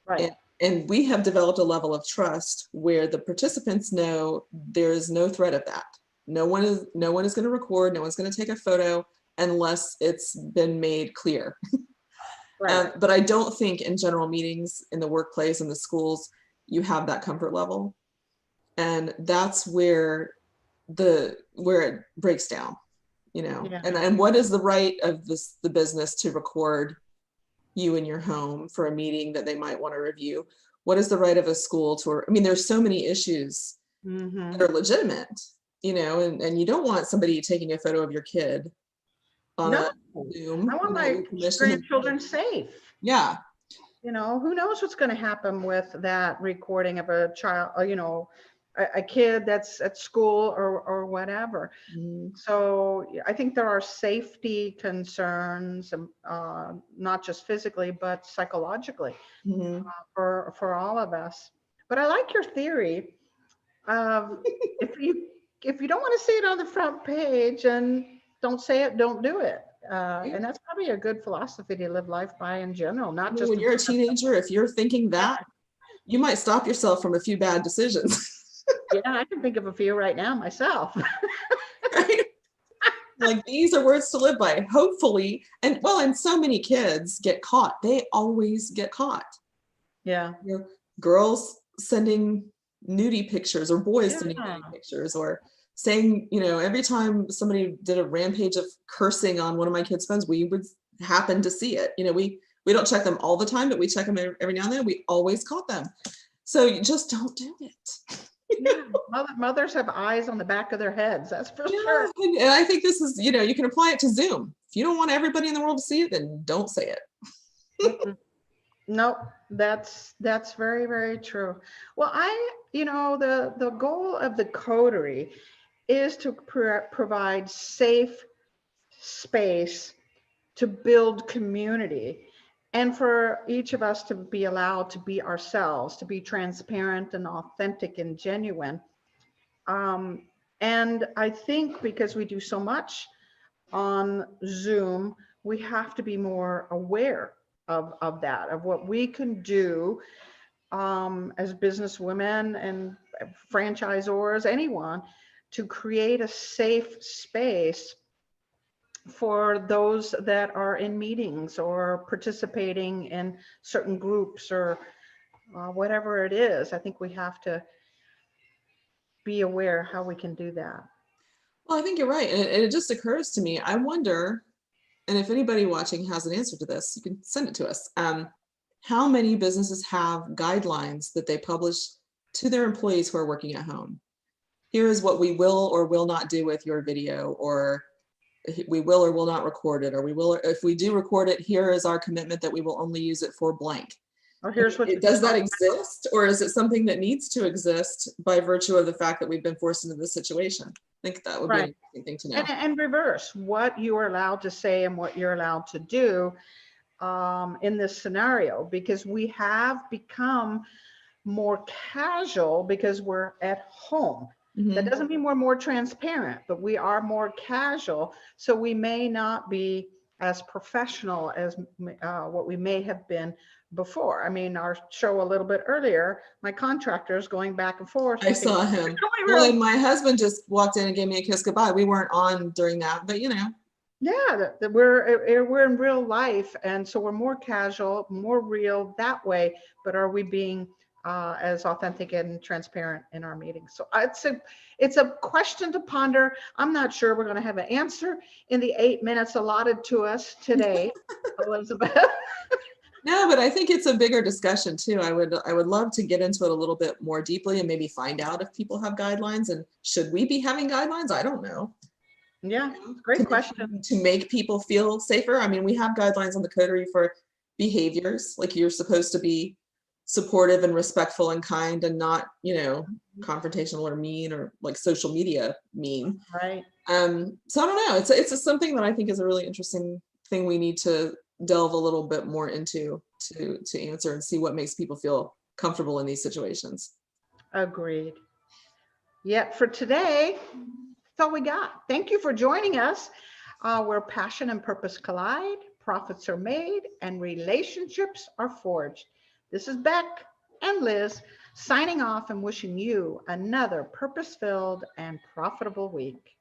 Right. And we have developed a level of trust where the participants know there is no threat of that. No one is going to record. No one's going to take a photo unless it's been made clear. Right. But I don't think in general meetings in the workplace and the schools, you have that comfort level. And that's where it breaks down, Yeah. And what is the right of the business to record you in your home for a meeting that they might want to review? What is the right of a school to, there's so many issues Mm-hmm. that are legitimate, and you don't want somebody taking a photo of your kid on No, a Zoom I want without my your permission. grandchildren safe. Yeah. Who knows what's going to happen with that recording of a child, a kid that's at school or whatever. Mhm. So I think there are safety concerns, not just physically, but psychologically Mhm. for all of us. But I like your theory of if you don't want to see it on the front page, and don't say it, don't do it. And that's probably a good philosophy to live life by in general, not just When in you're a front of. teenager, if you're thinking that, you might stop yourself from a few bad decisions. Yeah, I can think of a few right now myself. Right? Like, these are words to live by, hopefully. And so many kids get caught. They always get caught. Yeah. Girls sending nudie pictures, or boys sending Yeah. nudie pictures, or saying, every time somebody did a rampage of cursing on one of my kids' phones, we would happen to see it. We don't check them all the time, but we check them every now and then. We always caught them. So you just don't do it. Yeah. Mothers have eyes on the back of their heads. That's for sure. And I think this is, you can apply it to Zoom. If you don't want everybody in the world to see it, then don't say it. Nope, that's very, very true. Well, the goal of the coterie is to provide safe space to build community, and for each of us to be allowed to be ourselves, to be transparent and authentic and genuine. And I think because we do so much on Zoom, we have to be more aware of that, of what we can do as businesswomen and franchisors, anyone, to create a safe space for those that are in meetings or participating in certain groups or whatever it is. I think we have to be aware how we can do that. Well, I think you're right. And it just occurs to me, I wonder, and if anybody watching has an answer to this, you can send it to us. How many businesses have guidelines that they publish to their employees who are working at home? Here is what we will or will not do with your video, or we will or will not record it, or if we do record it, here is our commitment that we will only use it for blank. Or here's what Does that exist, or is it something that needs to exist by virtue of the fact that we've been forced into this situation? I think that would be an interesting thing to know. And reverse what you are allowed to say and what you're allowed to do in this scenario, because we have become more casual because we're at home. Mm-hmm. That doesn't mean we're more transparent, but we are more casual. So we may not be as professional as what we may have been before. I mean, our show a little bit earlier, my contractor's going back and forth. I saw him. Well, and my husband just walked in and gave me a kiss goodbye. We weren't on during that, but Yeah, we're in real life, and so we're more casual, more real that way. But are we being as authentic and transparent in our meetings? So it's a question to ponder. I'm not sure we're going to have an answer in the 8 minutes allotted to us today, Elizabeth. No, but I think it's a bigger discussion too. I would love to get into it a little bit more deeply and maybe find out if people have guidelines, and should we be having guidelines? I don't know. Yeah, great question. To make people feel safer. I mean, we have guidelines on the coterie for behaviors, like you're supposed to be supportive and respectful and kind, and not, confrontational or mean, or like social media mean. Right. So I don't know. It's something that I think is a really interesting thing we need to delve a little bit more into to answer and see what makes people feel comfortable in these situations. Agreed. Yet for today, that's all we got. Thank you for joining us. Where passion and purpose collide, profits are made, and relationships are forged. This is Beck and Liz signing off and wishing you another purpose-filled and profitable week.